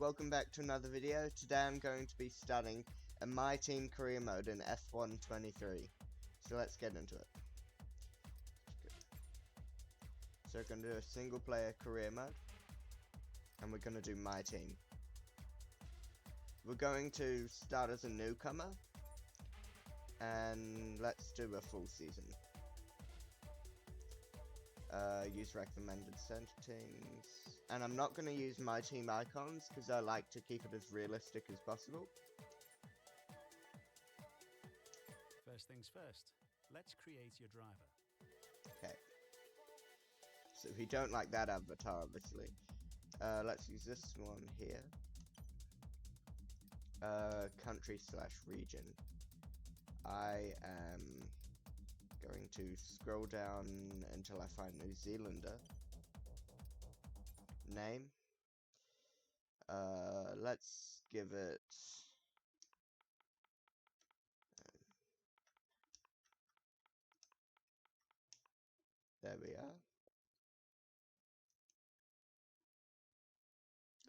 welcome back to another video. Today I'm going to be starting a My Team career mode in F123. So let's get into it. So we're going to do a single player career mode. And we're going to do My Team. We're going to start as a newcomer. And let's do a full season. Use recommended settings. And I'm not going to use my team icons because I like to keep it as realistic as possible. First things first, let's create your driver. Okay. So we don't like that avatar, obviously. Let's use this one here. Country/region. I am going to scroll down until I find New Zealander. Name. Let's give it there we are.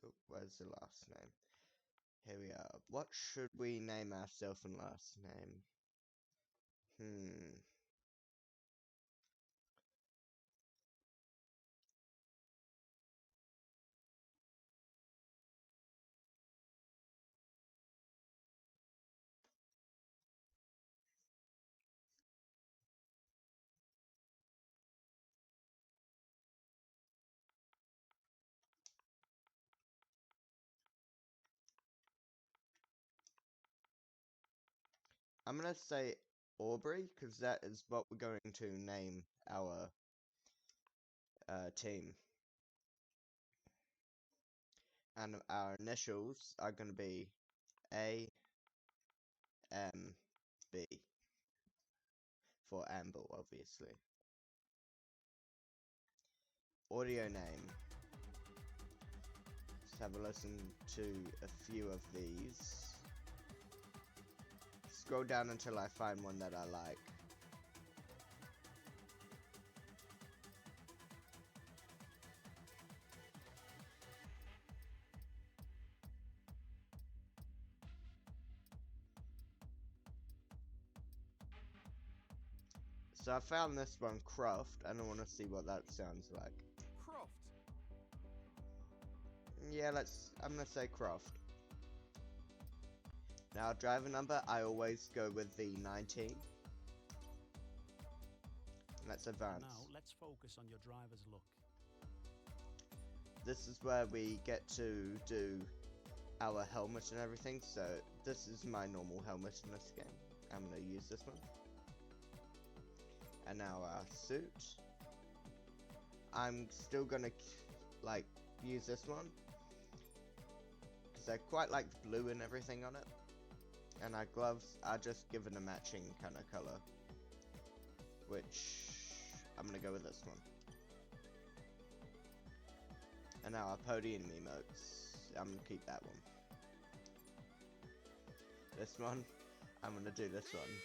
Oh, where's the last name? Here we are. What should we name ourselves and last name? I'm gonna say Aubrey because that is what we're going to name our team. And our initials are going to be A, M, B. For Amble, obviously. Audio name. Let's have a listen to a few of these. Scroll down until I find one that I like. So I found this one, Croft, and I want to see what that sounds like. Croft. Yeah, I'm gonna say Croft. Now, driver number, I always go with the 19. Let's advance. Now, let's focus on your driver's look. This is where we get to do our helmet and everything, so this is my normal helmet in this game. I'm gonna use this one. And now our suit. I'm still gonna, like, use this one. Because I quite like the blue and everything on it. And our gloves are just given a matching kind of color. Which, I'm gonna go with this one. And now our podium emotes. I'm gonna keep that one. This one, I'm gonna do this one.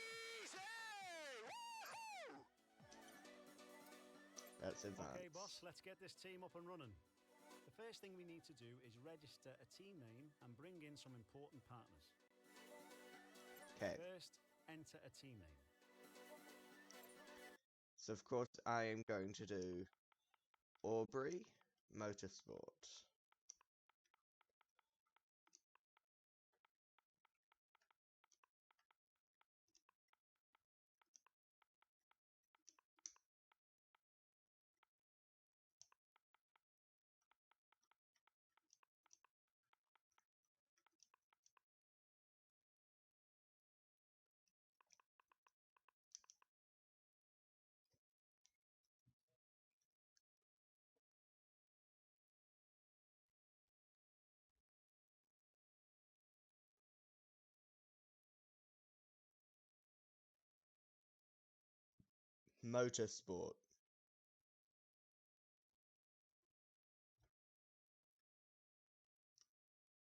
Let's advance. Okay, boss, let's get this team up and running. The first thing we need to do is register a team name and bring in some important partners. Okay. First, enter a team name. So of course I am going to do Aubrey Motorsport. Motorsport.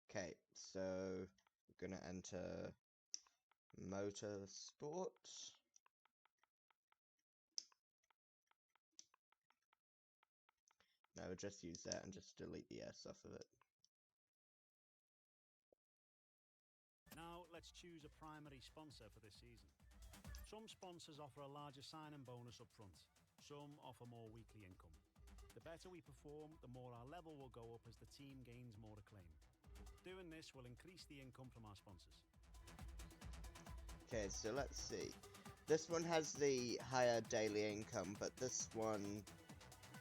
Okay, so we're gonna enter Motorsport. No, just use that and just delete the S off of it. let's choose a primary sponsor for this season. Some sponsors offer a larger sign-in bonus up front. Some offer more weekly income. The better we perform, the more our level will go up as the team gains more acclaim. Doing this will increase the income from our sponsors. Okay, so let's see. This one has the higher daily income, but this one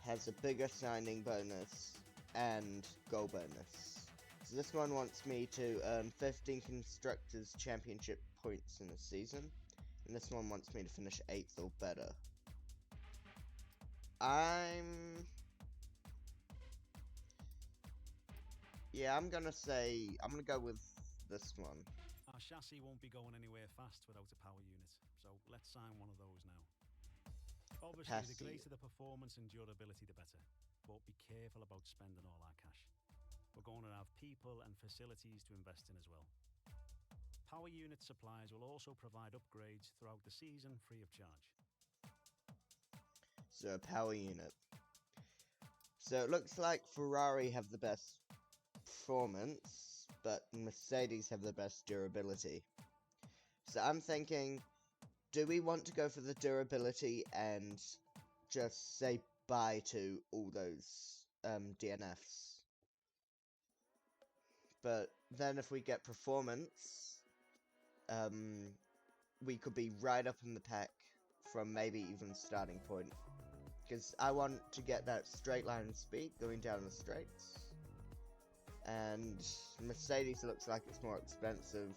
has a bigger signing bonus and goal bonus. So this one wants me to earn 15 Constructors' Championship points in a season, and this one wants me to finish 8th or better. I'm gonna go with this one. Our chassis won't be going anywhere fast without a power unit, so let's sign one of those now. Obviously, the greater the performance and durability, the better, but be careful about spending all our cash. We're going to have people and facilities to invest in as well. Power unit suppliers will also provide upgrades throughout the season free of charge. So a power unit. So it looks like Ferrari have the best performance, but Mercedes have the best durability. So I'm thinking, do we want to go for the durability and just say bye to all those DNFs? But then if we get performance, we could be right up in the pack from maybe even starting point. Because I want to get that straight line speed going down the straights. And Mercedes looks like it's more expensive.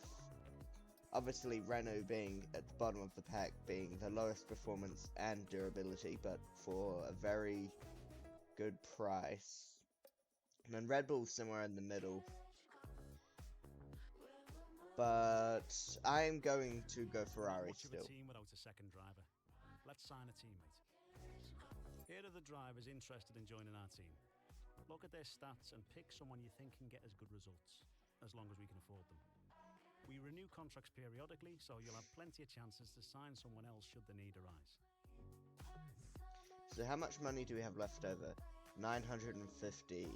Obviously Renault being at the bottom of the pack, being the lowest performance and durability, but for a very good price. And then Red Bull's somewhere in the middle. But I'm going to go Ferrari still. Not much of a team without a second driver. Let's sign a teammate. Here are the drivers interested in joining our team. Look at their stats and pick someone you think can get us good results, as long as we can afford them. We renew contracts periodically, so you'll have plenty of chances to sign someone else should the need arise. So how much money do we have left over? 950.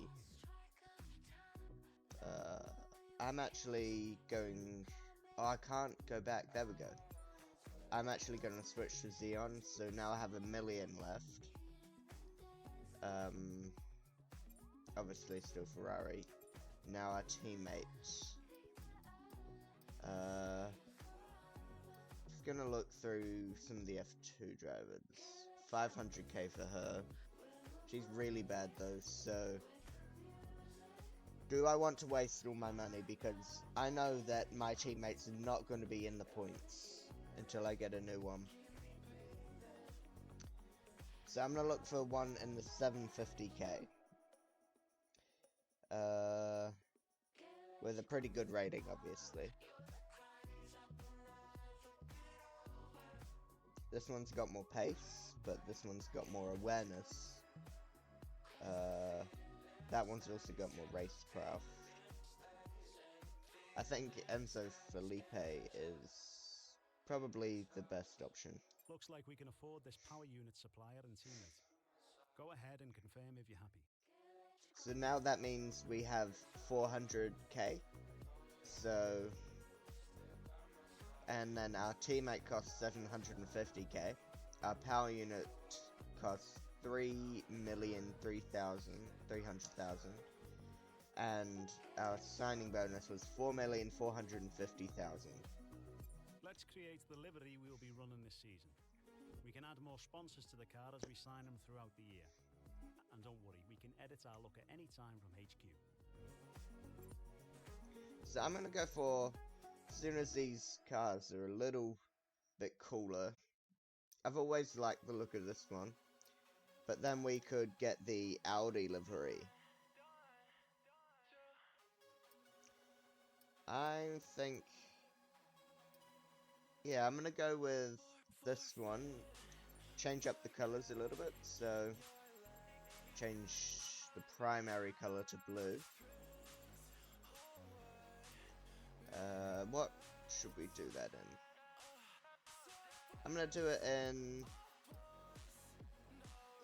I'm actually going... Oh, I can't go back. There we go. I'm actually going to switch to Xeon, so now I have 1 million left. Obviously still Ferrari. Now our teammates. Just gonna look through some of the F2 drivers. 500k for her. She's really bad though, so... Do I want to waste all my money? Because I know that my teammates are not going to be in the points until I get a new one. So I'm going to look for one in the 750k. With a pretty good rating, obviously. This one's got more pace, but this one's got more awareness. That one's also got more racecraft. I think Enzo Felipe is probably the best option. Looks like we can afford this power unit supplier and teammate. Go ahead and confirm if you're happy. So now that means we have 400k. So... And then our teammate costs 750k. Our power unit costs 3,300,000. And our signing bonus was 4,450,000. Let's create the livery we will be running this season. We can add more sponsors to the car as we sign them throughout the year. And don't worry, we can edit our look at any time from HQ. So I'm going to go for, as soon as these cars are a little bit cooler. I've always liked the look of this one. But then we could get the Audi livery. I think... Yeah, I'm going to go with this one. Change up the colors a little bit, so... Change the primary color to blue. What should we do that in? I'm going to do it in...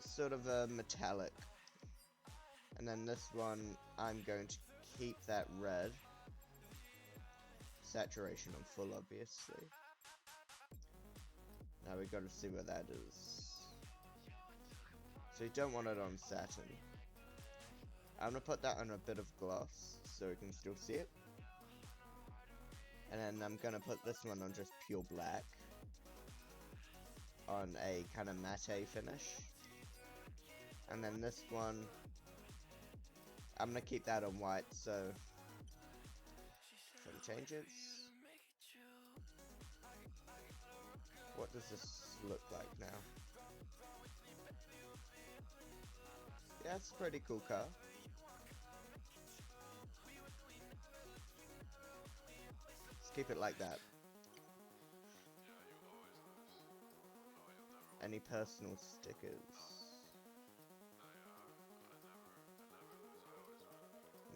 sort of a metallic. And then this one, I'm going to keep that red. saturation on full, obviously. Now we got to see what that is. So you don't want it on satin. I'm gonna put that on a bit of gloss so we can still see it. And then I'm gonna put this one on just pure black, on a kind of matte finish. And then this one, I'm gonna keep that on white, so some changes. What does this look like now? Yeah, it's a pretty cool car. Let's keep it like that. Any personal stickers?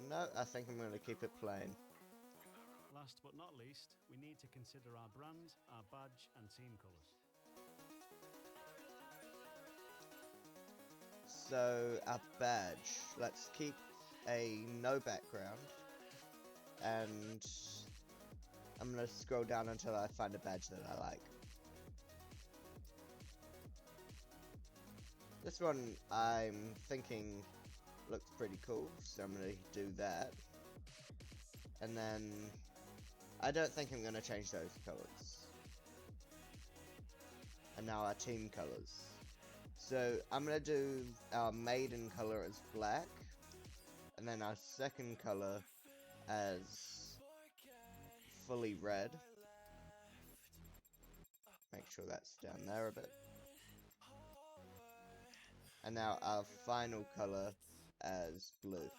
No, I think I'm going to keep it plain. Last but not least, we need to consider our brand, our badge and team colours. So, our badge. Let's keep a no background. And I'm going to scroll down until I find a badge that I like. This one I'm thinking looks pretty cool, so I'm going to do that. And then I don't think I'm going to change those colors. And now our team colors. So I'm going to do our maiden color as black, and then our second color as fully red. Make sure that's down there a bit. And now our final color as blue.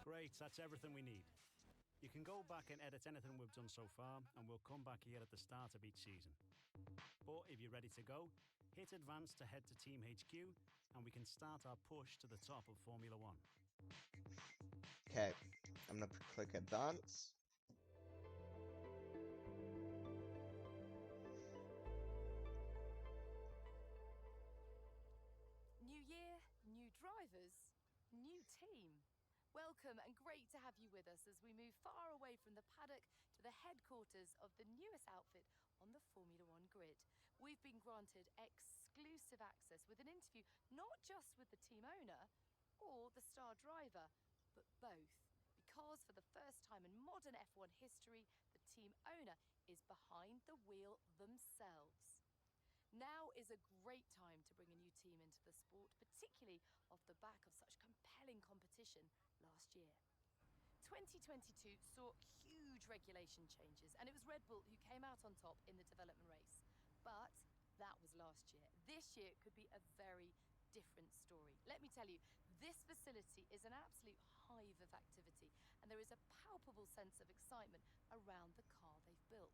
Great, that's everything we need. You can go back and edit anything we've done so far, and we'll come back here at the start of each season. But if you're ready to go, hit advance to head to Team HQ, and we can start our push to the top of Formula One. Okay, I'm gonna click advance. New year, new drivers, new team. Welcome and great to have you with us as we move far away from the paddock to the headquarters of the newest outfit on the Formula One grid. We've been granted exclusive access with an interview not just with the team owner or the star driver, but both. Because for the first time in modern F1 history, the team owner is behind the wheel themselves. Now is a great time to bring a new team into the sport, particularly off the back of such compelling competition last year. 2022 saw huge regulation changes, and it was Red Bull who came out on top in the development race. But that was last year. This year could be a very different story. Let me tell you, this facility is an absolute hive of activity, and there is a palpable sense of excitement around the car they've built.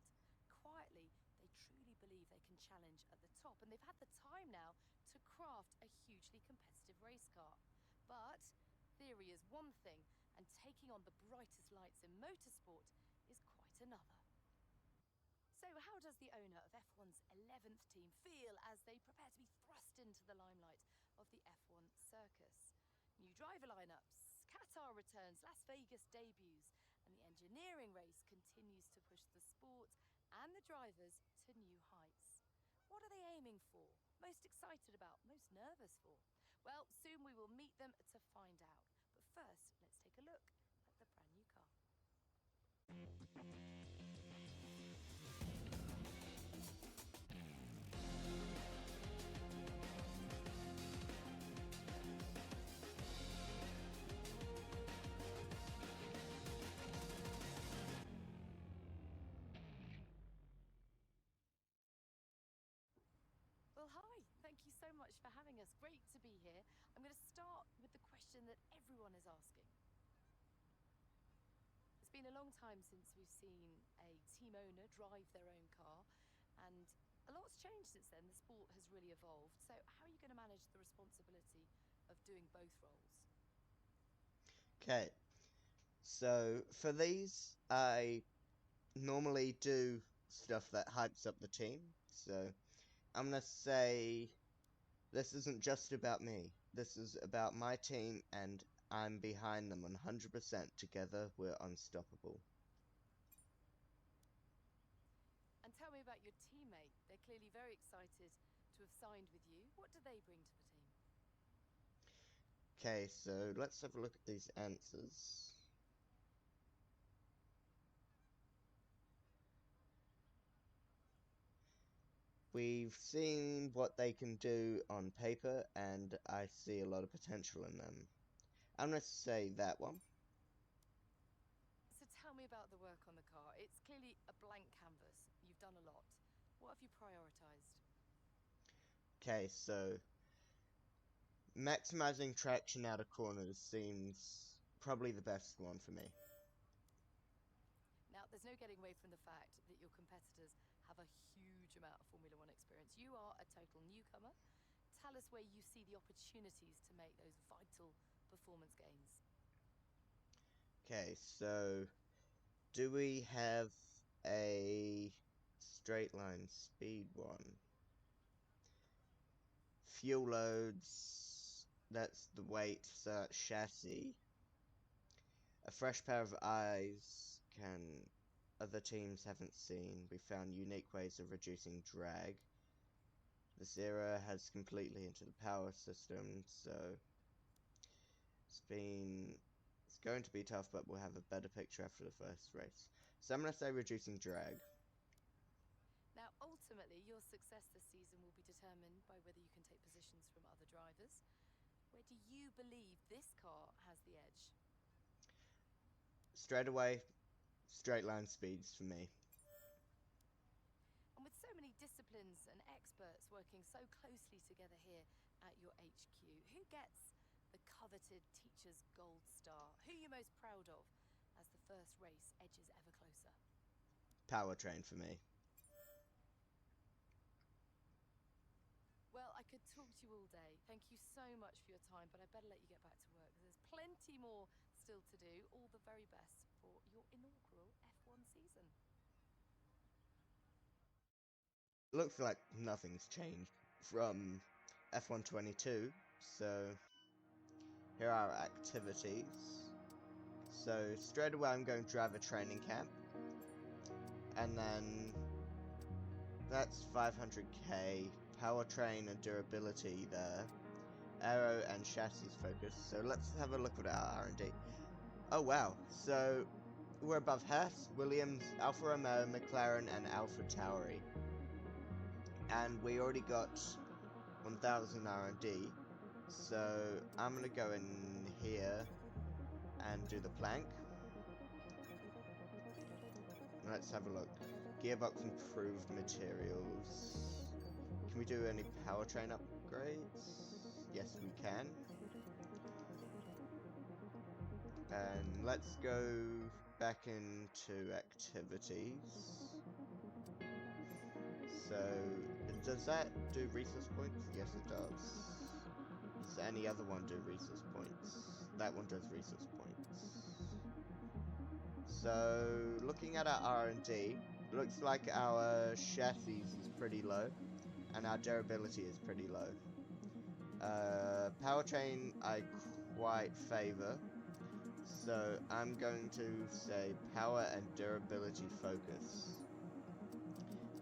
Quietly, they truly believe they can challenge at the top, and they've had the time now to craft a hugely competitive race car. But theory is one thing, and taking on the brightest lights in motorsport is quite another. So how does the owner of F1's 11th team feel as they prepare to be thrust into the limelight of the F1 circus? New driver lineups, Qatar returns, Las Vegas debuts, and the engineering race continues to push the sport and the drivers to new heights. What are they aiming for? Most excited about? Most nervous for? Well, soon we will meet them to find out. But first, let's take a look at the brand new car. Well, hi. Thank you so much for having us. Great to be here. I'm going to start with the question that everyone is asking. It's been a long time since we've seen a team owner drive their own car, and a lot's changed since then. The sport has really evolved. So how are you going to manage the responsibility of doing both roles? Okay, so for these, I normally do stuff that hypes up the team. So I'm gonna say this isn't just about me. This is about my team, and I'm behind them 100%. Together, we're unstoppable. And tell me about your teammate. They're clearly very excited to have signed with you. What do they bring to the team? Okay, so let's have a look at these answers. We've seen what they can do on paper, and I see a lot of potential in them. I'm going to say that one. So tell me about the work on the car. It's clearly a blank canvas. You've done a lot. What have you prioritised? Okay, so maximizing traction out of corners seems probably the best one for me. Now, there's no getting away from the fact that your competitors have a huge amount of Formula One experience. You are a total newcomer. Tell us where you see the opportunities to make those vital performance gains. Okay, so do we have a straight line speed one? Fuel loads, that's the weight, so that's chassis. A fresh pair of eyes can other teams haven't seen. We found unique ways of reducing drag. This era has completely into the power system, so it's going to be tough, but we'll have a better picture after the first race. So I'm going to say reducing drag. Now, ultimately, your success this season will be determined by whether you can take positions from other drivers. Where do you believe this car has the edge? Straight away, straight line speeds for me. And with so many disciplines and experts working so closely together here at your HQ, who gets the coveted Teacher's Gold Star? Who are you most proud of as the first race edges ever closer? Powertrain for me. Well, I could talk to you all day. Thank you so much for your time, but I better let you get back to work. There's plenty more still to do. All the very best for your inaugural F1 season. Looks like nothing's changed from F122, so here are our activities. So straight away I'm going to drive a training camp, and then that's 500k, powertrain and durability there, aero and chassis focus. So let's have a look at our R&D. Oh wow, so we're above Haas, Williams, Alfa Romeo, McLaren and Alfa Tauri. And we already got 1000 R&D, so I'm gonna go in here and do the plank. Let's have a look. Gearbox improved materials. Can we do any powertrain upgrades? Yes, we can. And let's go back into activities. So, does that do resource points? Yes, it does. Does any other one do resource points? That one does resource points. So, looking at our R&D, looks like our chassis is pretty low, and our durability is pretty low. Powertrain I quite favor, so I'm going to say power and durability focus.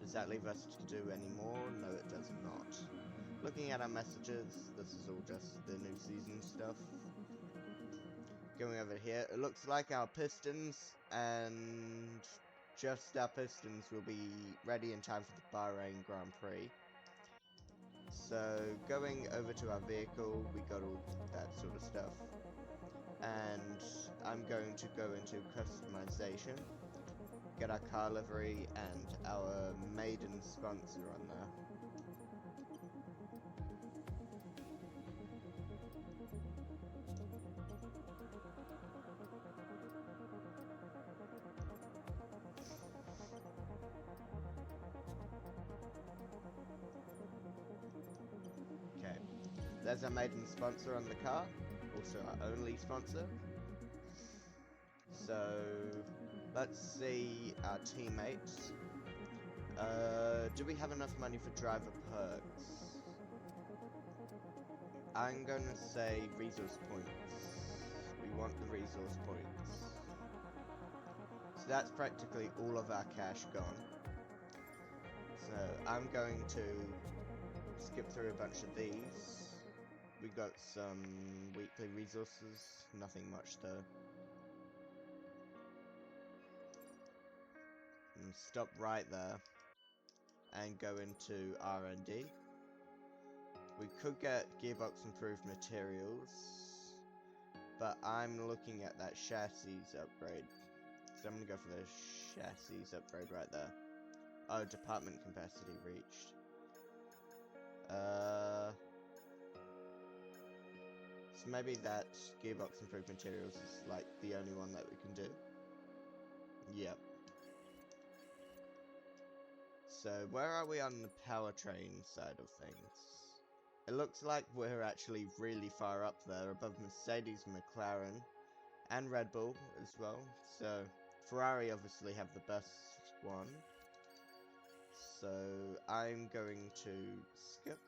Does that leave us to do any more? No, it does not. Looking at our messages, this is all just the new season stuff. Going over here, it looks like our pistons and just our pistons will be ready in time for the Bahrain Grand Prix. So going over to our vehicle, we got all that sort of stuff. And I'm going to go into customization, get our car livery and our maiden sponsor on there. Okay, there's our maiden sponsor on the car, also our only sponsor. So let's see our teammates. Do we have enough money for driver perks? I'm gonna say resource points. We want the resource points. So that's practically all of our cash gone. So I'm going to skip through a bunch of these. We got some weekly resources, nothing much though. And stop right there and go into R&D. We could get gearbox improved materials, but I'm looking at that chassis upgrade. So I'm gonna go for the chassis upgrade right there. Oh, department capacity reached. So maybe that gearbox improved materials is like the only one that we can do. Yep. So where are we on the powertrain side of things? It looks like we're actually really far up there, above Mercedes, McLaren, and Red Bull as well. So Ferrari obviously have the best one. So I'm going to skip.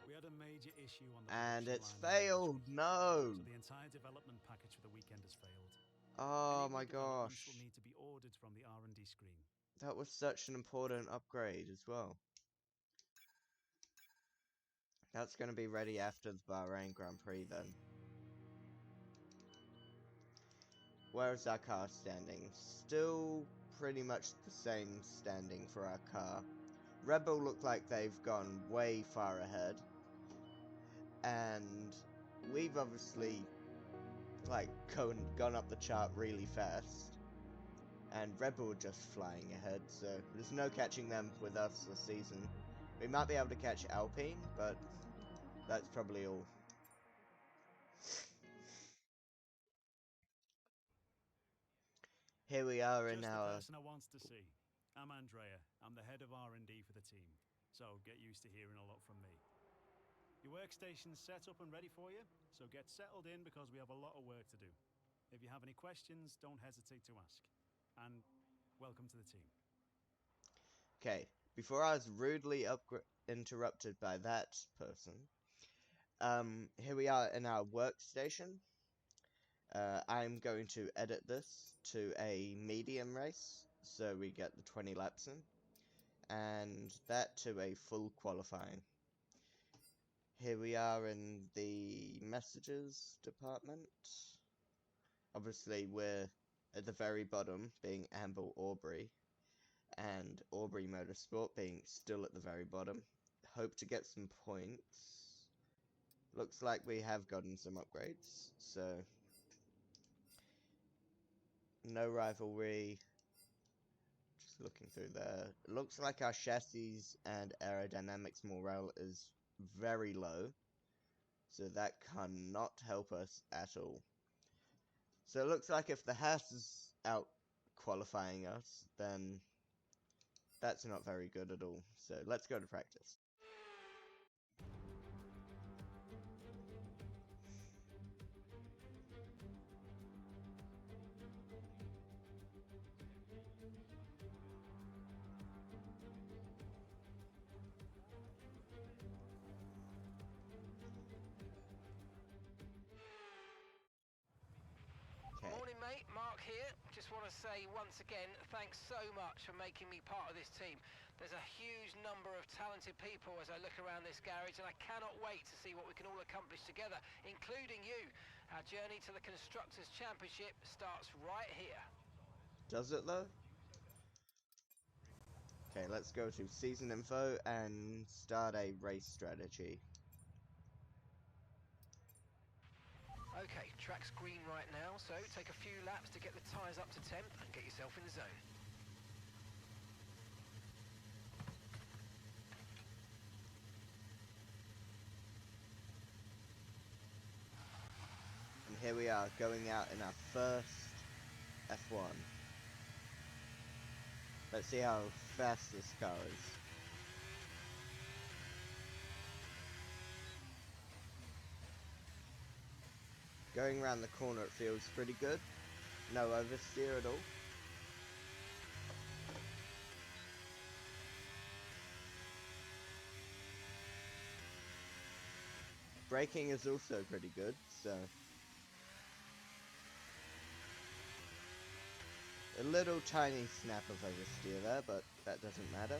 We had a major issue on the And production it's line earlier this failed, week. no! So the entire development package for the weekend has failed. Oh Any my redevelopments gosh. will need to be ordered from the R&D screen. That was such an important upgrade as well. That's going to be ready after the Bahrain Grand Prix then. Where's our car standing? Still pretty much the same standing for our car. Red Bull look like they've gone way far ahead. And we've obviously like gone up the chart really fast. And Red Bull just flying ahead, so there's no catching them with us this season. We might be able to catch Alpine, but that's probably all. Here we are in Just the our... person I wants to see. I'm Andrea. I'm the head of R&D for the team. So get used to hearing a lot from me. Your workstation's set up and ready for you, so get settled in because we have a lot of work to do. If you have any questions, don't hesitate to ask. And welcome to the team. Okay, before I was rudely interrupted by that person, here we are in our workstation. I'm going to edit this to a medium race, so we get the 20 laps in, and that to a full qualifying. Here we are in the messages department. Obviously, we're at the very bottom, being Amble Aubrey, and Aubrey Motorsport being still at the very bottom. Hope to get some points. Looks like we have gotten some upgrades, so no rivalry. Just looking through there. It looks like our chassis and aerodynamics morale is very low, so that cannot help us at all. So it looks like if the Haas is out qualifying us, then that's not very good at all. So let's go to practice. Morning, mate. Mark here. Just want to say once again, thanks so much for making me part of this team. There's a huge number of talented people as I look around this garage, and I cannot wait to see what we can all accomplish together, including you. Our journey to the Constructors' Championship starts right here. Does it though? Okay, let's go to season info and start a race strategy. Okay, track's green right now, so take a few laps to get the tyres up to temp and get yourself in the zone. And here we are, going out in our first F1. Let's see how fast this car is. Going around the corner it feels pretty good. No oversteer at all. braking is also pretty good, so... A little tiny snap of oversteer there, but that doesn't matter.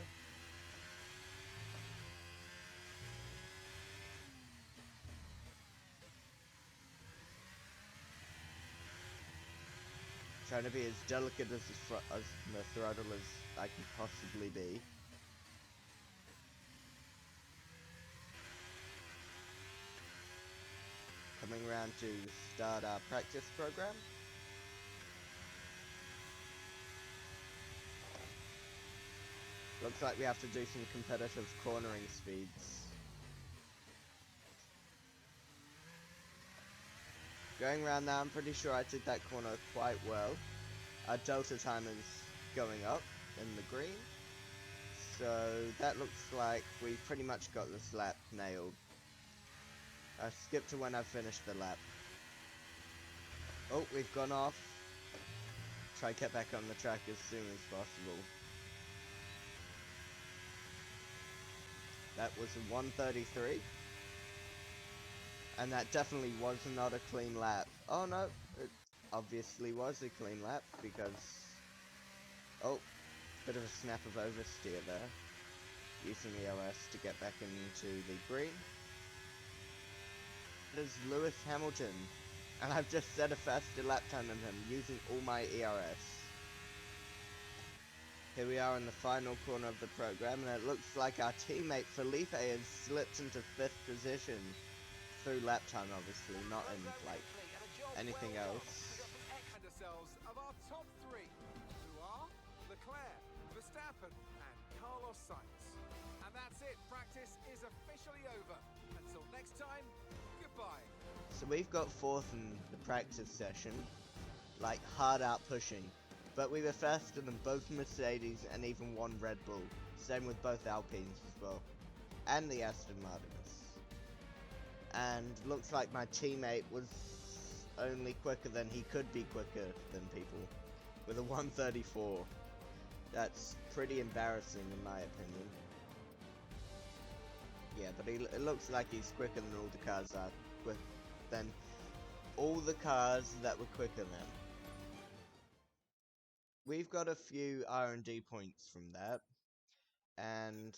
Trying to be as delicate as the throttle as I can possibly be. Coming around to start our practice program. Looks like we have to do some competitive cornering speeds. Going around now, I'm pretty sure I did that corner quite well. Our delta time is going up in the green. So that looks like we pretty much got this lap nailed. I skipped to when I finished the lap. Oh, we've gone off. Try to get back on the track as soon as possible. That was a 133. And that definitely was not a clean lap. Oh no, it obviously was a clean lap because... Oh, bit of a snap of oversteer there. Using EOS to get back into the green. It is Lewis Hamilton. And I've just set a faster lap time than him using all my ERS. Here we are in the final corner of the program, and it looks like our teammate Felipe has slipped into 5th position. Through lap time, obviously, not in, like, anything else. Of our top 3, who are Leclerc, Verstappen, and Carlos Sainz. And that's it, practice is officially over. Until next time, goodbye. So we've got 4th in the practice session, like hard out pushing. But we were faster than both Mercedes and even one Red Bull. Same with both Alpines as well. And the Aston Martins. And looks like my teammate was only quicker than he could be quicker than people. With a 134. That's pretty embarrassing in my opinion. Yeah, but it looks like he's quicker than all the cars are. Than all the cars that were quicker than. We've got a few R&D points from that, and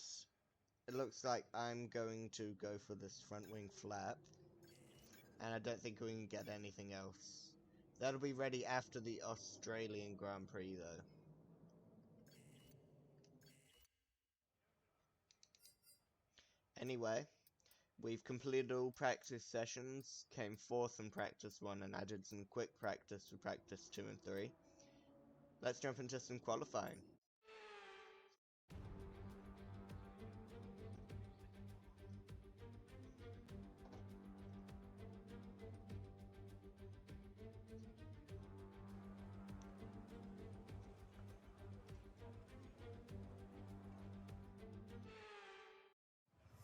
it looks like I'm going to go for this front wing flap, and I don't think we can get anything else. That'll be ready after the Australian Grand Prix though. Anyway, we've completed all practice sessions, came 4th in practice 1 and added some quick practice for practice 2 and 3. Let's jump into some qualifying.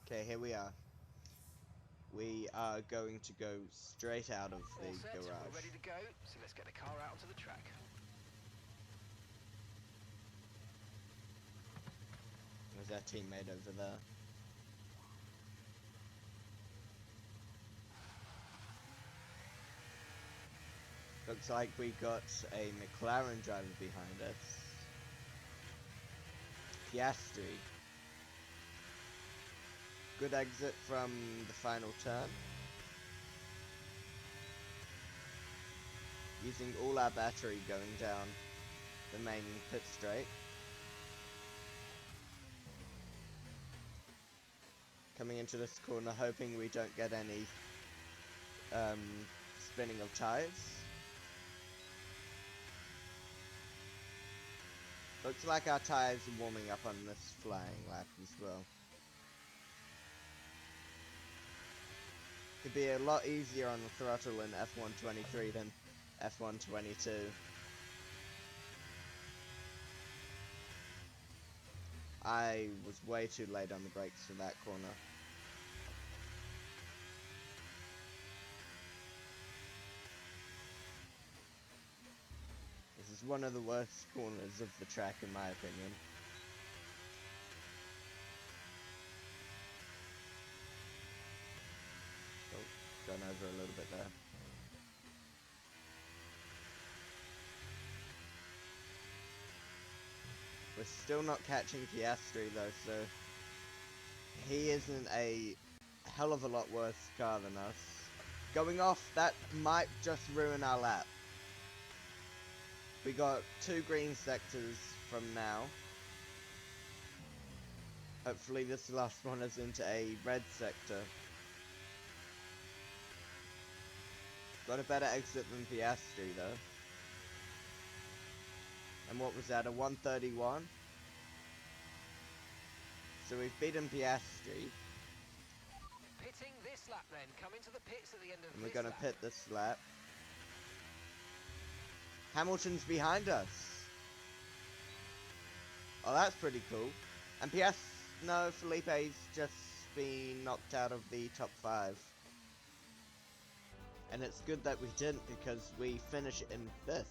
Okay, here we are. We are going to go straight out of the All set, garage. we're ready to go, so let's get the car out onto the track. There's our teammate over there. Looks like we got a McLaren driver behind us. Piastri. Good exit from the final turn. Using all our battery going down the main pit straight. Coming into this corner, hoping we don't get any spinning of tires. Looks like our tires are warming up on this flying lap as well. Could be a lot easier on the throttle in F123 than F122. I was way too late on the brakes for that corner. This is one of the worst corners of the track in my opinion. Oh, gone over a little bit there. We're still not catching Piastri though, so he isn't a hell of a lot worse car than us. Going off, that might just ruin our lap. We got 2 green sectors from now. Hopefully this last one is into a red sector. Got a better exit than Piastri though. And what was that, a 131? So we've beaten Piastri. Pitting this lap then, coming to the pits at the end of And we're this gonna lap. pit this lap. Hamilton's behind us. Oh, that's pretty cool. And no, Felipe's just been knocked out of the top 5. And it's good that we didn't, because we finish in 5th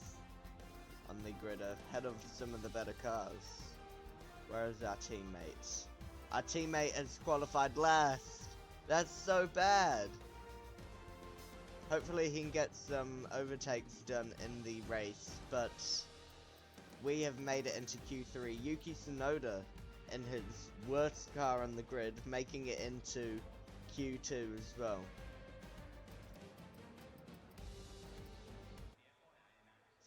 on the grid, ahead of some of the better cars. Whereas our teammates? Our teammate has qualified last. That's so bad. Hopefully he can get some overtakes done in the race, but we have made it into Q3. Yuki Tsunoda in his worst car on the grid, making it into Q2 as well.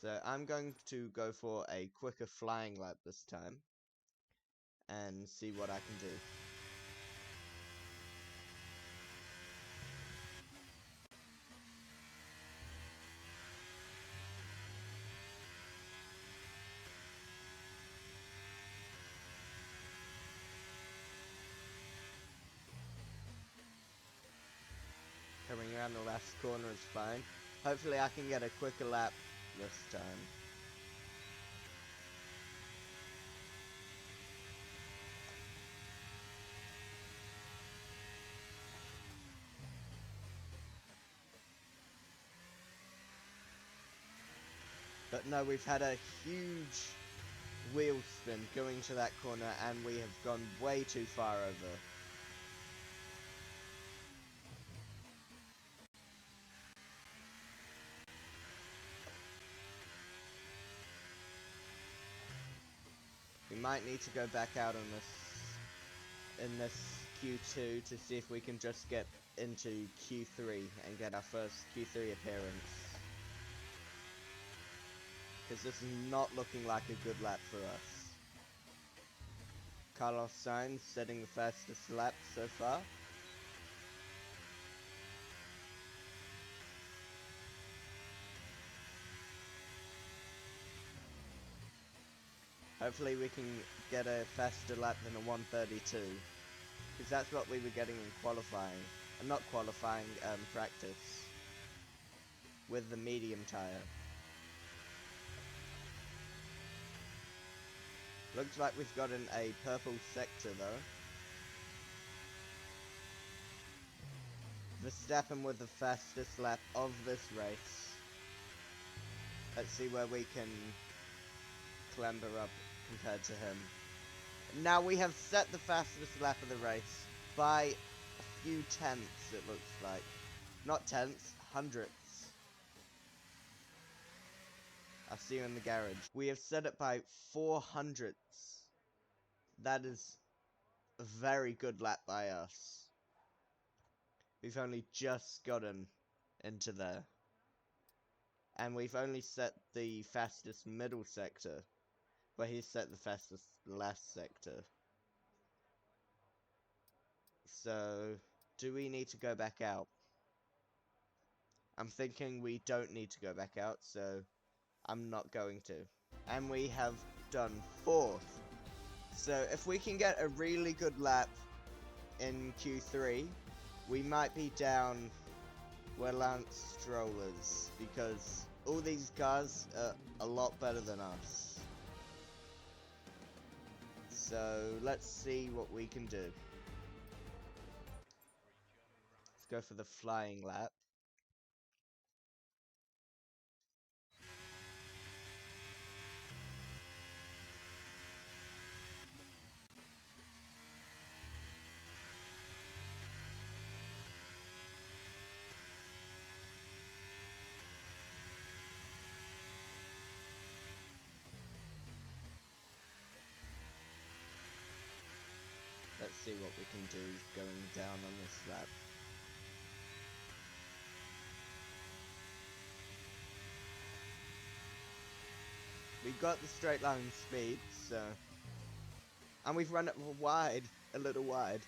So I'm going to go for a quicker flying lap this time and see what I can do. Coming around the last corner is fine. Hopefully I can get a quicker lap this time. But no, we've had a huge wheel spin going to that corner and we have gone way too far over. We might need to go back out on this Q2 to see if we can just get into Q3 and get our first Q3 appearance. Because this is not looking like a good lap for us. Carlos Sainz setting the fastest lap so far. Hopefully we can get a faster lap than a 132. Because that's what we were getting in qualifying. Not qualifying, practice. With the medium tyre. Looks like we've gotten a purple sector though. Verstappen with the fastest lap of this race. Let's see where we can clamber up compared to him. Now we have set the fastest lap of the race by a few tenths, it looks like. Not tenths, hundredths. I'll see you in the garage. We have set it by 4 hundredths. That is a very good lap by us. We've only just gotten into there. And we've only set the fastest middle sector. But he's set the fastest last sector. So, do we need to go back out? I'm thinking we don't need to go back out, so I'm not going to. And we have done 4th. So if we can get a really good lap in Q3, we might be down where Lance Stroll is, because all these cars are a lot better than us. So let's see what we can do. Let's go for the flying lap. see what we can do going down on this lap. We got the straight line speed, so... And we've run it wide, a little wide.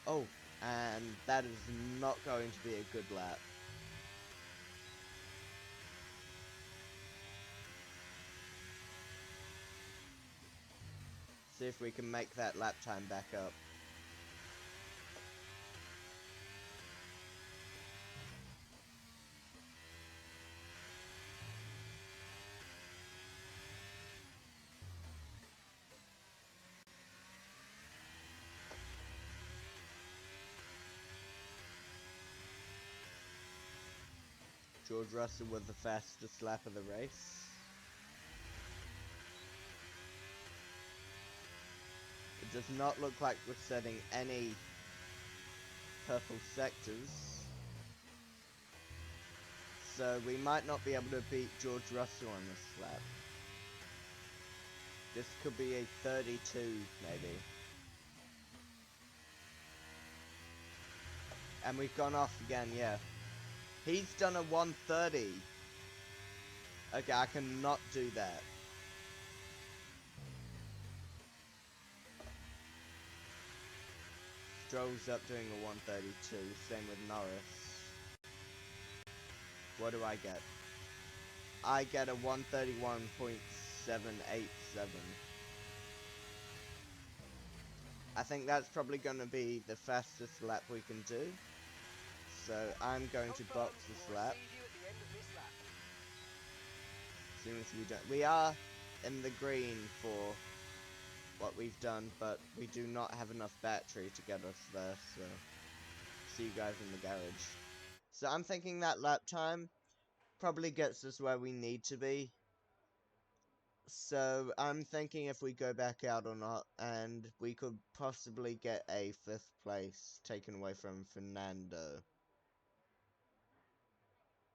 Oh, and that is not going to be a good lap. See if we can make that lap time back up. George Russell with the fastest lap of the race. It does not look like we're setting any purple sectors. So we might not be able to beat George Russell on this lap. This could be a 32, maybe. And we've gone off again, yeah. He's done a 130. Okay, I cannot do that. Stroll's up doing a 132, same with Norris. What do I get? I get a 131.787. I think that's probably going to be the fastest lap we can do. So I'm going to box this lap. As soon as we don't, we are in the green for what we've done, but we do not have enough battery to get us there. So see you guys in the garage. So I'm thinking that lap time probably gets us where we need to be. So I'm thinking if we go back out or not, and we could possibly get a 5th place taken away from Fernando.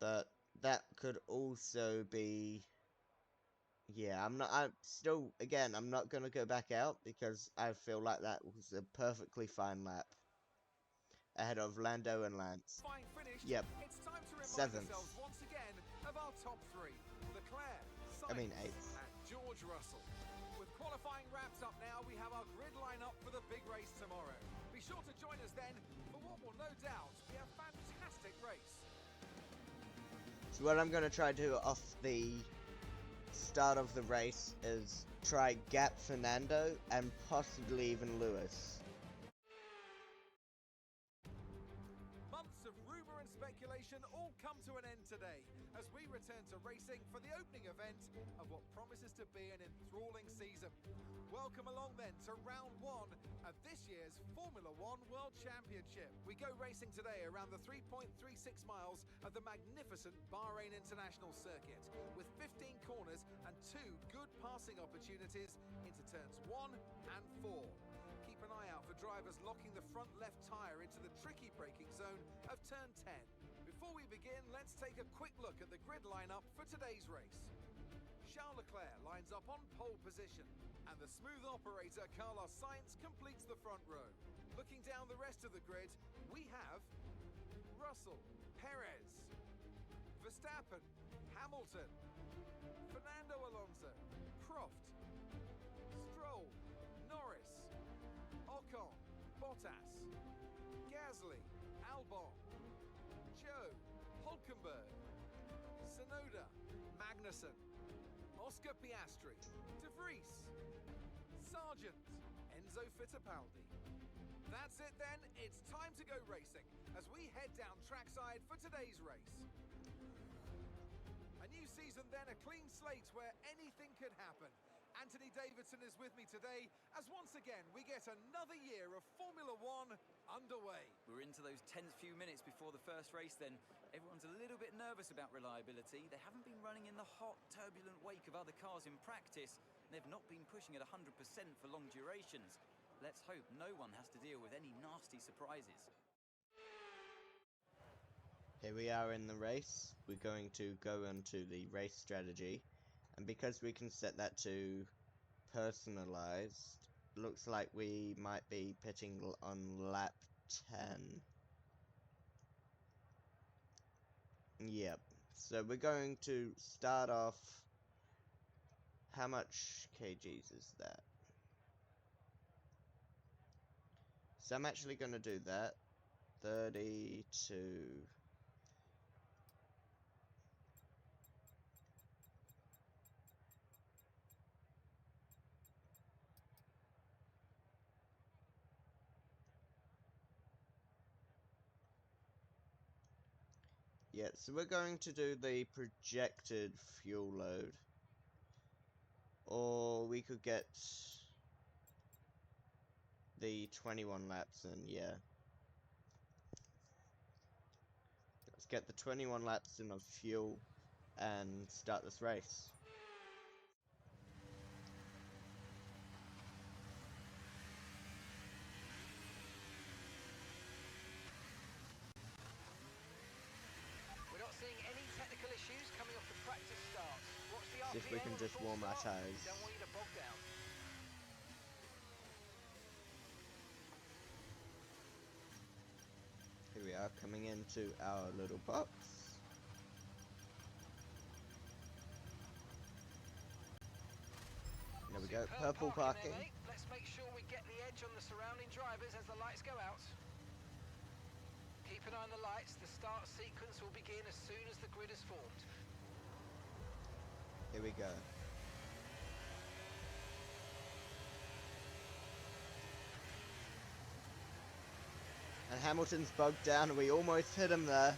But that could also be... Yeah, I'm still, again, I'm not going to go back out because I feel like that was a perfectly fine lap. Ahead of Lando and Lance. Yep. It's time to remind 7th. ourselves once again of our top 3. Leclerc, I mean Sainz, 8th. and George Russell. With qualifying wrapped up now, we have our grid lineup for the big race tomorrow. Be sure to join us then for what will no doubt be a fantastic race. So what I'm going to try to do off the start of the race is try gap Fernando and possibly even Lewis. Months of rumour and speculation all come to an end today as we return to racing for the opening event of what promises to be an enthralling season. Welcome along then to round 1 of this year's Formula 1 World Championship. We go racing today around the 3.36 miles of the magnificent Bahrain International Circuit with 15 corners and 2 good passing opportunities into turns 1 and 4. Keep an eye out for drivers locking the front left tyre into the tricky braking zone of turn 10. Before we begin, let's take a quick look at the grid lineup for today's race. Charles Leclerc lines up on pole position, and the smooth operator Carlos Sainz completes the front row. Looking down the rest of the grid, we have Russell, Perez, Verstappen, Hamilton, Fernando Alonso, Prost, Stroll, Norris, Ocon, Bottas, Gasly, Albon, Joe, Hulkenberg, Tsunoda, Magnussen, Oscar Piastri, De Vries, Sargent, Enzo Fittipaldi. That's it then, it's time to go racing as we head down trackside for today's race. A new season then, a clean slate where anything could happen. Anthony Davidson is with me today as once again we get another year of Formula 1 underway. We're into those tense few minutes before the first race then. Everyone's a little bit nervous about reliability. They haven't been running in the hot, turbulent wake of other cars in practice. They've not been pushing at 100% for long durations. Let's hope no one has to deal with any nasty surprises. Here we are in the race. We're going to go into the race strategy. And because we can set that to personalized, looks like we might be pitting on lap 10. Yep. So we're going to start off. How much kgs is that? So I'm actually going to do that. 32. Yeah, so we're going to do the projected fuel load. Or we could get the 21 laps in, yeah. Let's get the 21 laps in of fuel and start this race. We're not seeing any technical issues coming off the practice starts. Watch the See if we RPM can on the just full warm our start. tyres. Don't want you to bog down. Here we are, coming into our little box. There we go, Superb purple parking. there, mate. Let's make sure we get the edge on the surrounding drivers as the lights go out. Keep an eye on the lights. The start sequence will begin as soon as the grid is formed. Here we go. And Hamilton's bogged down, and we almost hit him there.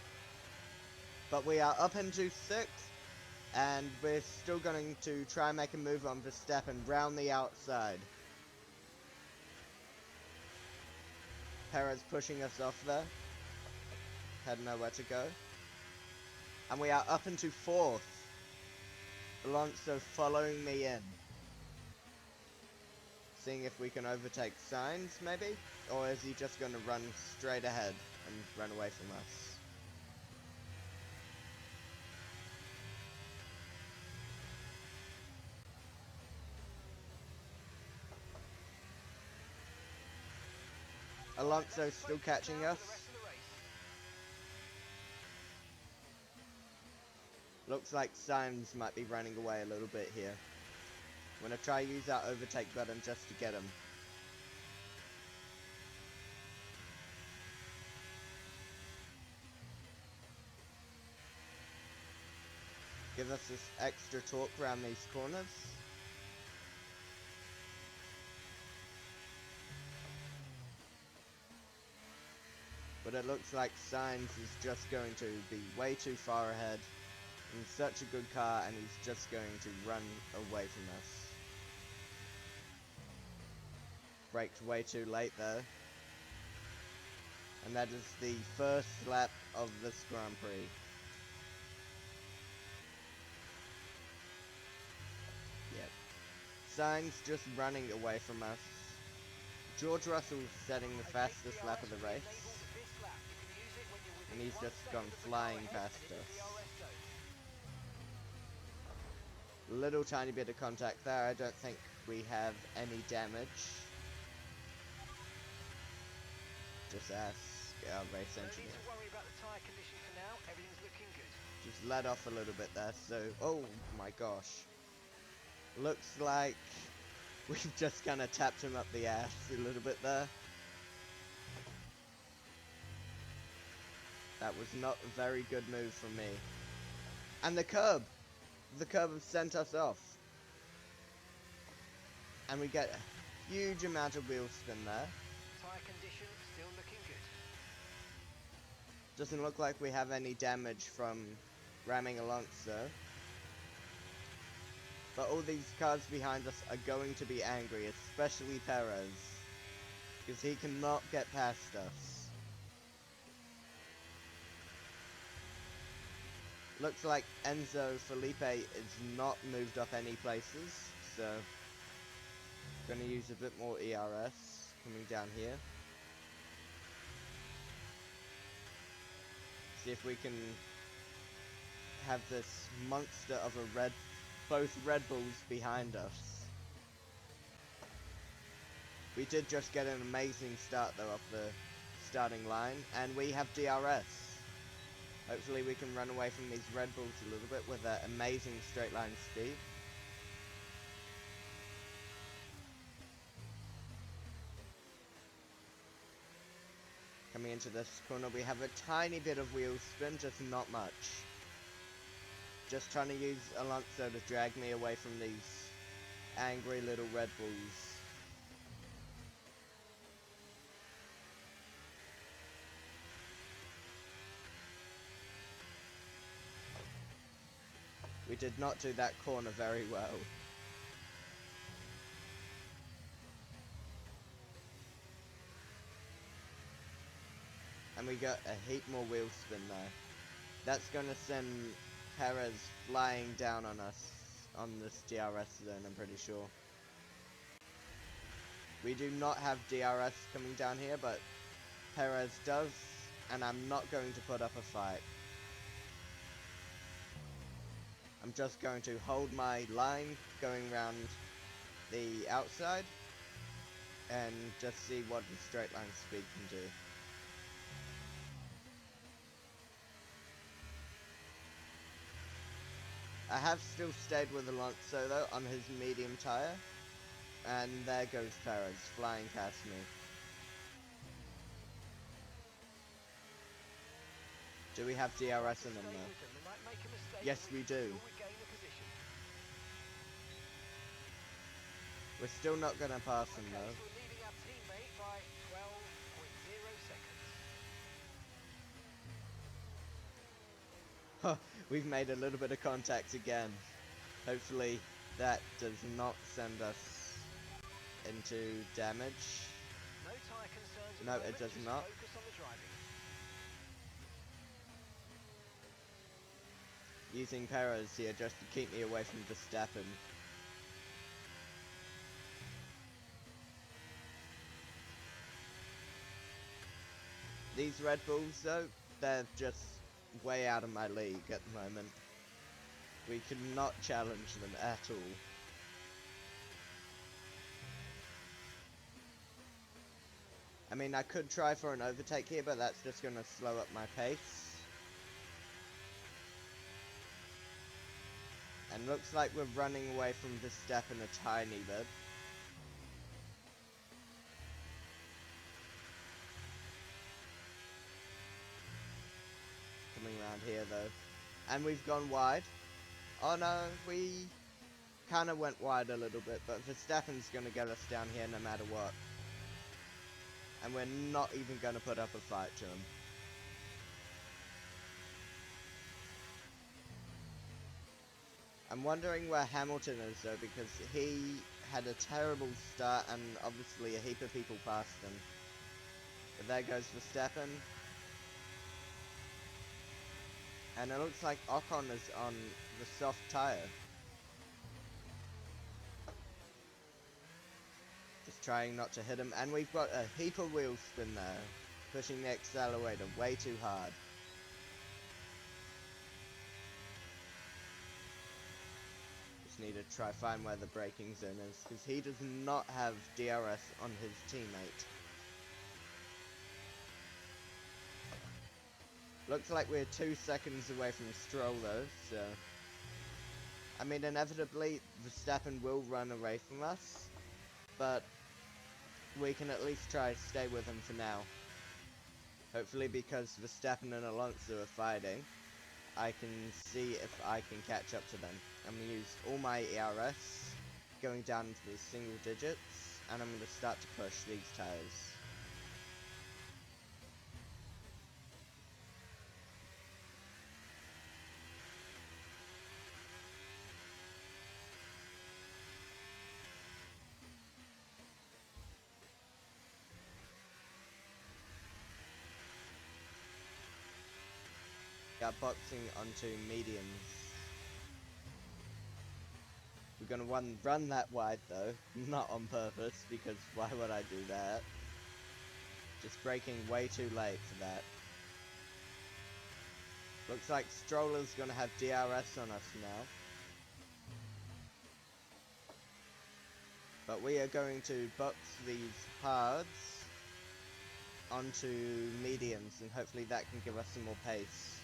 But we are up into 6th, and we're still going to try and make a move on Verstappen round the outside. Perez pushing us off there. Had nowhere to go. And we are up into 4th. Alonso following me in. Seeing if we can overtake Sainz, maybe? Or is he just going to run straight ahead and run away from us? Alonso still catching us. Looks like Sainz might be running away a little bit here. I'm going to try use that overtake button just to get him. Give us this extra torque around these corners. But it looks like Sainz is just going to be way too far ahead in such a good car, and he's just going to run away from us. Braked way too late there. And that is the first lap of this Grand Prix. Yep. Sainz just running away from us. George Russell's setting the fastest lap of the race. And he's just gone flying past us. Little tiny bit of contact there. I don't think we have any damage. Just ask our race engineer. Don't worry about the tyre condition for now. Everything's looking good. Just let off a little bit there. So, oh my gosh. Looks like we've just kind of tapped him up the ass a little bit there. That was not a very good move from me. And the curb! The curb has sent us off. And we get a huge amount of wheel spin there. Tyre condition still looking good. Doesn't look like we have any damage from ramming Alonso. But all these cars behind us are going to be angry, especially Perez. Because he cannot get past us. Looks like Enzo Felipe is not moved up any places, so gonna use a bit more ERS coming down here. See if we can have this monster of a both Red Bulls behind us. We did just get an amazing start though off the starting line, and we have DRS. Hopefully we can run away from these Red Bulls a little bit with that amazing straight line speed. Coming into this corner, we have a tiny bit of wheel spin, just not much. Just trying to use Alonso to drag me away from these angry little Red Bulls. We did not do that corner very well. And we got a heap more wheel spin there. That's going to send Perez flying down on us on this DRS zone, I'm pretty sure. We do not have DRS coming down here, but Perez does, and I'm not going to put up a fight. I'm just going to hold my line going around the outside and just see what the straight line speed can do. I have still stayed with Alonso though on his medium tyre, and there goes Perez flying past me. Do we have DRS in them though? Yes, we do. We're still not going to pass him though. So we're leading our teammate by 12.0 seconds. We've made a little bit of contact again. Hopefully that does not send us into damage. No tyre concerns. No, it does not. Focus on the driving. Using Perez here just to keep me away from Verstappen. These Red Bulls though, they're just way out of my league at the moment. We cannot challenge them at all. I mean, I could try for an overtake here, but that's just going to slow up my pace. And looks like we're running away from Verstappen a tiny bit. Coming around here though. And we've gone wide. Oh no, we kind of went wide a little bit, but Verstappen's going to get us down here no matter what. And we're not even going to put up a fight to him. I'm wondering where Hamilton is though, because he had a terrible start and obviously a heap of people passed him. But there goes Verstappen. And it looks like Ocon is on the soft tyre. Just trying not to hit him. And we've got a heap of wheel spin there. Pushing the accelerator way too hard. Just need to try find where the braking zone is. Because he does not have DRS on his teammate. Looks like we're 2 seconds away from Stroll though, so... I mean, inevitably, Verstappen will run away from us, but we can at least try to stay with him for now. Hopefully because Verstappen and Alonso are fighting, I can see if I can catch up to them. I'm going to use all my ERS, going down into the single digits, and I'm going to start to push these tyres. Got boxing onto mediums. We're gonna run that wide though, not on purpose, because why would I do that? Just braking way too late for that. Looks like Stroller's gonna have DRS on us now. But we are going to box these hards onto mediums, and hopefully that can give us some more pace.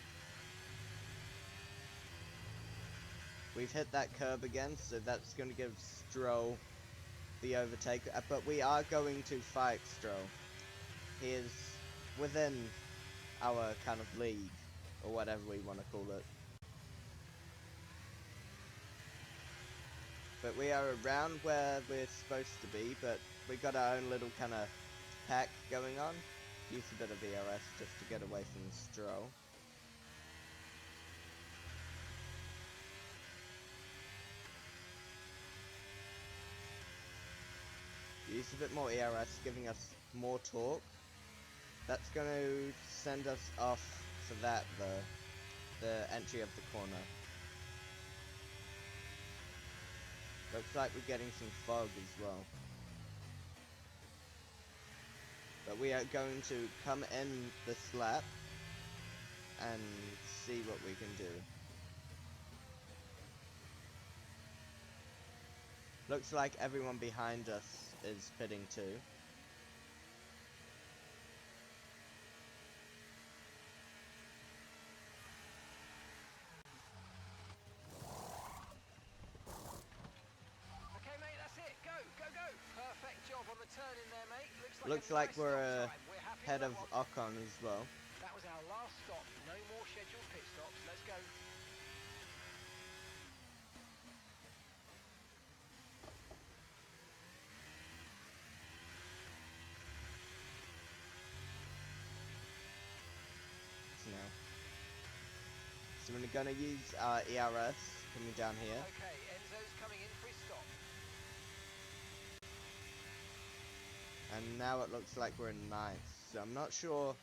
We've hit that curb again, so that's going to give Stroll the overtake, but we are going to fight Stroll. He is within our kind of league, or whatever we want to call it. But we are around where we're supposed to be, but we got our own little kind of pack going on. Use a bit of ERS just to get away from Stroll. Use a bit more ERS, giving us more torque. That's going to send us off for that, the entry of the corner. Looks like we're getting some fog as well. But we are going to come in this lap and see what we can do. Looks like everyone behind us is pitting too. Okay, mate, that's it. Go, go, go. Perfect job on the turn in there, mate. Looks like we're ahead of Ocon as well. That was our last stop. No more scheduled pit stops. Let's go. Now. So we're going to use our ERS coming down here. Okay, Enzo's coming in for his stop. And now it looks like we're in 9th. So I'm not sure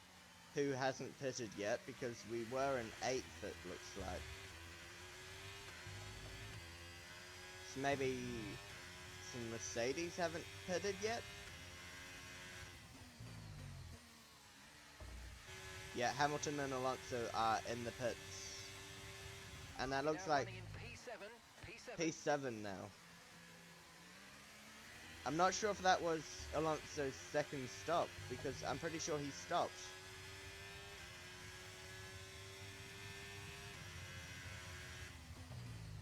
who hasn't pitted yet, because we were in 8th it looks like. So maybe some Mercedes haven't pitted yet? Yeah, Hamilton and Alonso are in the pits. And that looks like P7 now. I'm not sure if that was Alonso's second stop, because I'm pretty sure he stopped.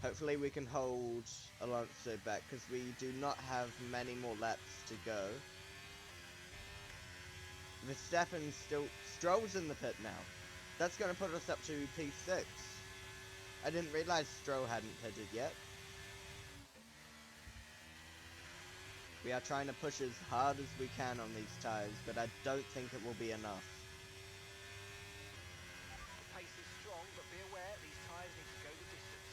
Hopefully we can hold Alonso back, because we do not have many more laps to go. Verstappen's still... Stroll's in the pit now. That's going to put us up to P6. I didn't realize Stroll hadn't pitted yet. We are trying to push as hard as we can on these tyres, but I don't think it will be enough. The pace is strong, but be aware these tyres need to go the distance.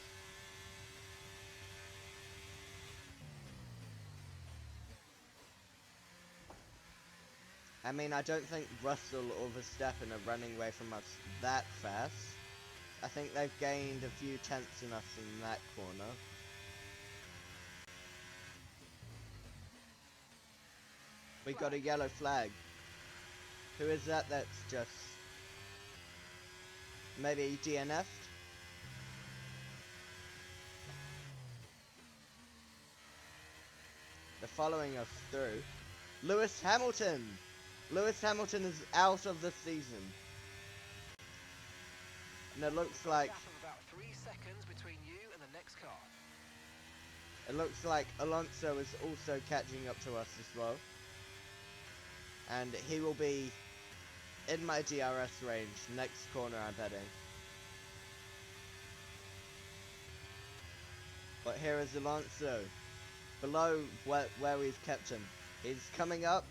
I mean, I don't think Russell or Verstappen are running away from us that fast. I think they've gained a few tenths in us in that corner. We got a yellow flag. Who is that that's just... maybe DNF'd? They're following us through. Lewis Hamilton! Lewis Hamilton is out of the season. And it looks like... about 3 seconds between you and the next car. It looks like Alonso is also catching up to us as well. And he will be in my DRS range next corner I'm heading. But here is Alonso, below where we've kept him. He's coming up,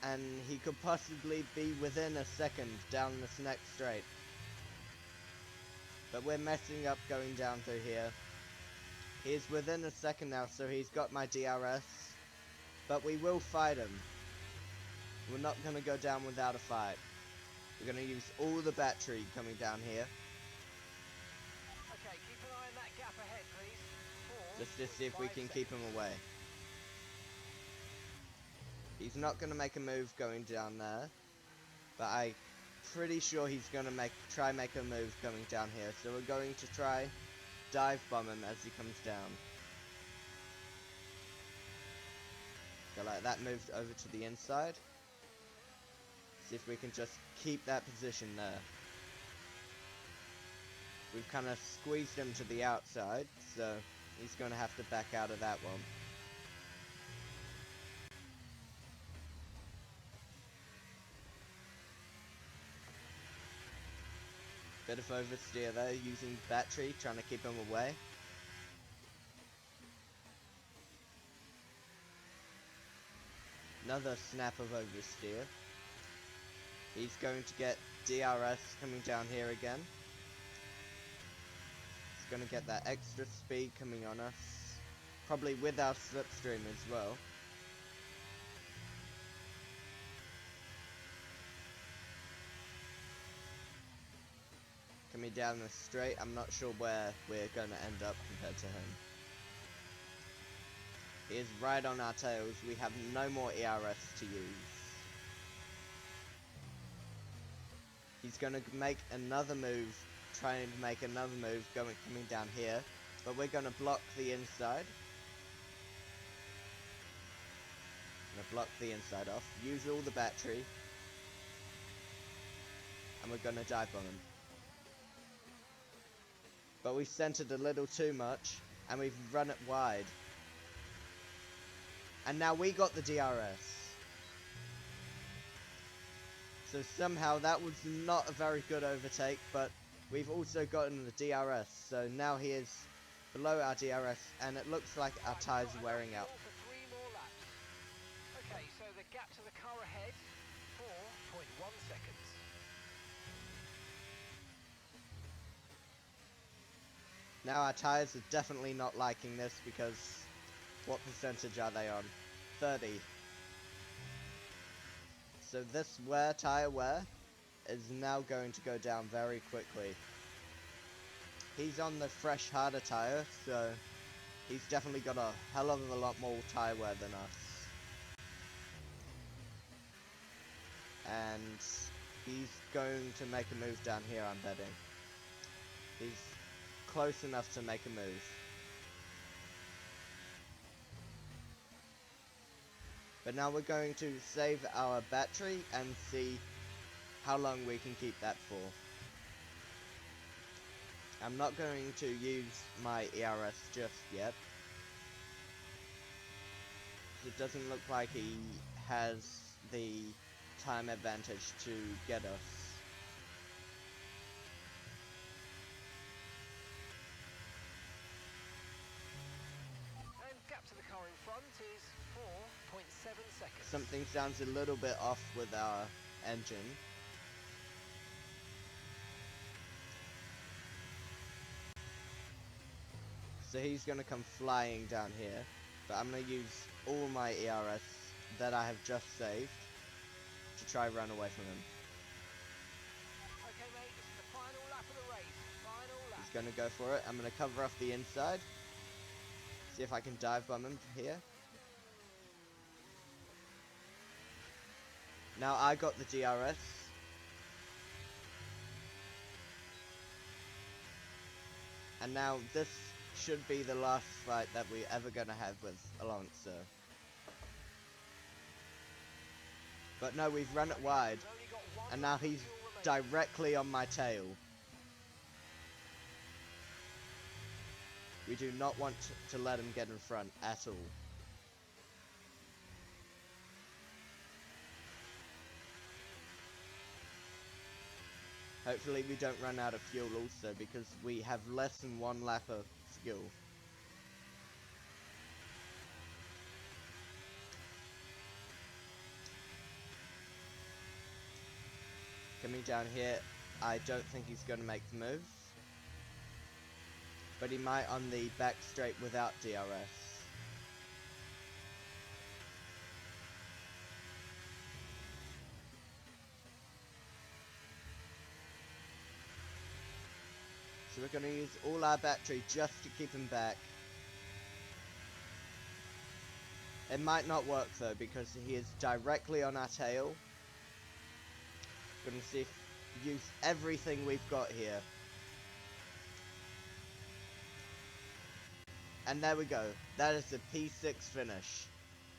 and he could possibly be within a second down this next straight. But we're messing up going down through here. He's within a second now, so he's got my DRS. But we will fight him. We're not going to go down without a fight. We're going to use all the battery coming down here. Okay, keep an eye on that gap ahead, please. Just to see if we can keep him away. He's not going to make a move going down there. But I'm pretty sure he's going to try make a move coming down here. So we're going to try dive bomb him as he comes down. Go like that, moved over to the inside. See if we can just keep that position there. We've kind of squeezed him to the outside, so he's going to have to back out of that one. Bit of oversteer there, using battery, trying to keep him away. Another snap of oversteer. He's going to get DRS coming down here again. He's going to get that extra speed coming on us. Probably with our slipstream as well. Coming down the straight, I'm not sure where we're going to end up compared to him. He is right on our tails. We have no more ERS to use. He's going to make another move, trying to make another move coming down here, but we're going to block the inside. Going to block the inside off, use all the battery, and we're going to dive bomb him. But we've centered a little too much, and we've run it wide. And now we got the DRS. So somehow that was not a very good overtake, but we've also gotten the DRS. So now he is below our DRS, and it looks like our tyres are wearing out. For 3 more laps. Okay, so the gap to the car ahead, 4.1 seconds. Now our tyres are definitely not liking this because what percentage are they on? 30. So this tyre wear is now going to go down very quickly. He's on the fresh harder tyre, so he's definitely got a hell of a lot more tyre wear than us. And he's going to make a move down here, I'm betting. He's close enough to make a move. But now we're going to save our battery and see how long we can keep that for. I'm not going to use my ERS just yet. It doesn't look like he has the time advantage to get us. And gap to the car in front is 4.7 seconds. Something sounds a little bit off with our engine. So he's going to come flying down here, but I'm going to use all my ERS that I have just saved to try run away from him. Okay, mate, this is the final lap of the race. Final lap. He's going to go for it. I'm going to cover off the inside. See if I can dive bomb him here. Now I got the DRS. And now this should be the last fight that we're ever going to have with Alonso. But no, we've run it wide. And now he's directly on my tail. We do not want to let him get in front at all. Hopefully we don't run out of fuel also, because we have less than 1 lap of fuel. Coming down here, I don't think he's going to make the move. But he might on the back straight without DRS. So we're going to use all our battery just to keep him back. It might not work though, because he is directly on our tail. Going to see if use everything we've got here. And there we go. That is the P6 finish.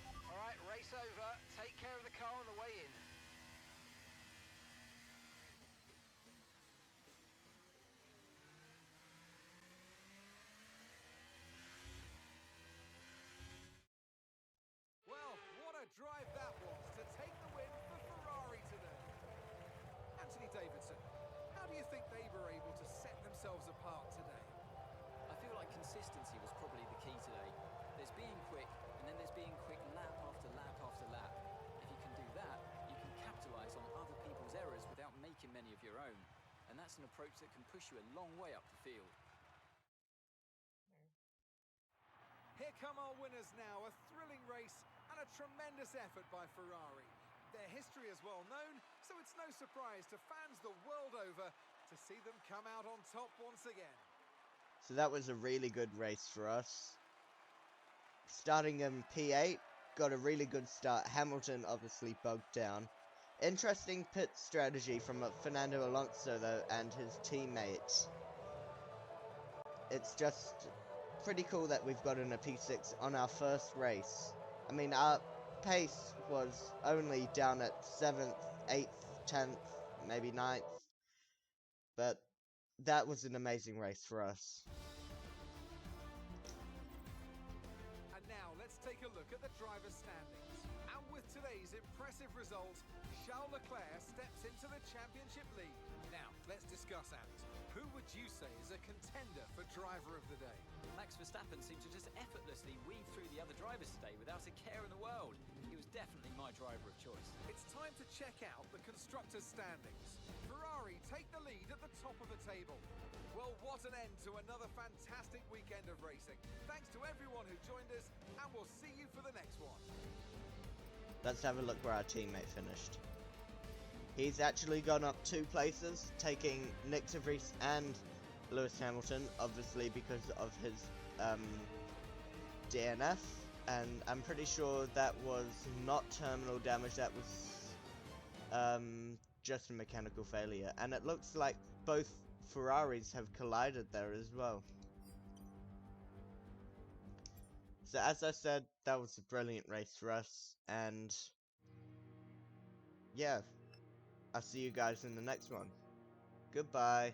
Alright, themselves apart today? I feel like consistency was probably the key today. There's being quick, and then there's being quick lap after lap after lap. If you can do that, you can capitalise on other people's errors without making many of your own. And that's an approach that can push you a long way up the field. Here come our winners now, a thrilling race and a tremendous effort by Ferrari. Their history is well known, so it's no surprise to fans the world over to see them come out on top once again. So that was a really good race for us. Starting in P8, got a really good start. Hamilton obviously bogged down. Interesting pit strategy from Fernando Alonso though and his teammates. It's just pretty cool that we've gotten a P6 on our first race. I mean, our pace was only down at 7th, 8th, 10th, maybe 9th. But that was an amazing race for us. And now let's take a look at the driver's standings. And with today's impressive result, Charles Leclerc steps into the championship lead. Now, let's discuss, Ant. Who would you say is a contender for driver of the day? Max Verstappen seemed to just effortlessly weave through the other drivers today without a care in the world. He was definitely my driver of choice. It's time to check out the constructors' standings. Ferrari take the lead at the top of the table. Well, what an end to another fantastic weekend of racing. Thanks to everyone who joined us, and we'll see you for the next one. Let's have a look where our teammate finished. He's actually gone up 2 places, taking Nick de Vries and Lewis Hamilton, obviously because of his DNF, and I'm pretty sure that was not terminal damage, that was just a mechanical failure, and it looks like both Ferraris have collided there as well. So as I said, that was a brilliant race for us, and yeah, I'll see you guys in the next one. Goodbye.